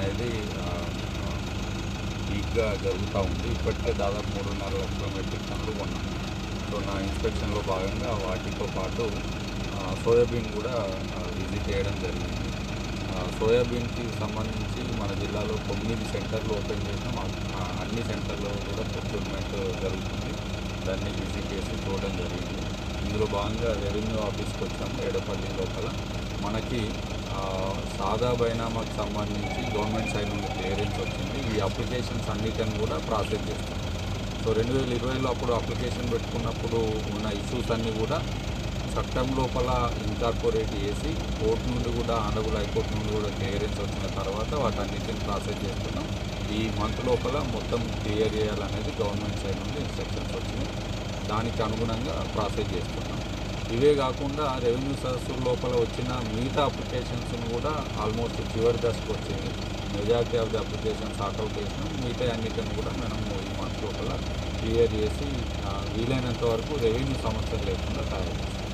అనేది వీక్గా జరుగుతూ ఉంది. ఇప్పటికే దాదాపు 3.5 లక్షల మెట్రిక్ టన్నులు కొన్నాము. సో నా ఇన్స్పెక్షన్లో భాగంగా వాటితో పాటు సోయాబీన్ కూడా విజిట్ చేయడం జరిగింది. సోయాబీన్కి సంబంధించి మన జిల్లాలో 9 సెంటర్లు ఓపెన్ చేసినాం. అన్ని సెంటర్లో కూడా ప్రొక్యూర్మెంట్ జరుగుతుంది. దాన్ని విజిట్ చేసి చూడడం జరిగింది. ఇందులో భాగంగా రెవెన్యూ ఆఫీస్కి వచ్చాము. ఏడపల్లి లోపల మనకి సాదా బైనామాకు సంబంధించి గవర్నమెంట్ సైడ్ నుండి క్లియరెన్స్ వచ్చింది. ఈ అప్లికేషన్స్ అన్నిటిని కూడా ప్రాసెస్ చేస్తాం. సో 2020లో అప్పుడు అప్లికేషన్ పెట్టుకున్నప్పుడు ఉన్న ఇష్యూస్ అన్నీ కూడా చట్టం లోపల ఇన్కార్పొరేట్ చేసి కోర్టు నుండి కూడా ఆనరబుల్ హైకోర్టు నుండి కూడా క్లియరెన్స్ వచ్చిన తర్వాత వాటన్నిటిని ప్రాసెస్ చేస్తున్నాం. ఈ మంత్ లోపల మొత్తం క్లియర్ చేయాలనేది గవర్నమెంట్ సైడ్ నుండి ఇన్స్ట్రక్షన్స్ వచ్చినాయి. దానికి అనుగుణంగా ప్రాసెస్ చేస్తున్నాం. ఇవే కాకుండా రెవెన్యూ సదస్సుల లోపల వచ్చిన మిగతా అప్లికేషన్స్ని కూడా ఆల్మోస్ట్ చివరి దశకు వచ్చింది. Majority of the applications sort out చేసినాం. మిగతా అన్నిటిని కూడా మనము ఈ మంత్ లోపల క్లియర్ చేసి వీలైనంత వరకు రెవెన్యూ సమస్యలు లేకుండా తయారు చేస్తాం.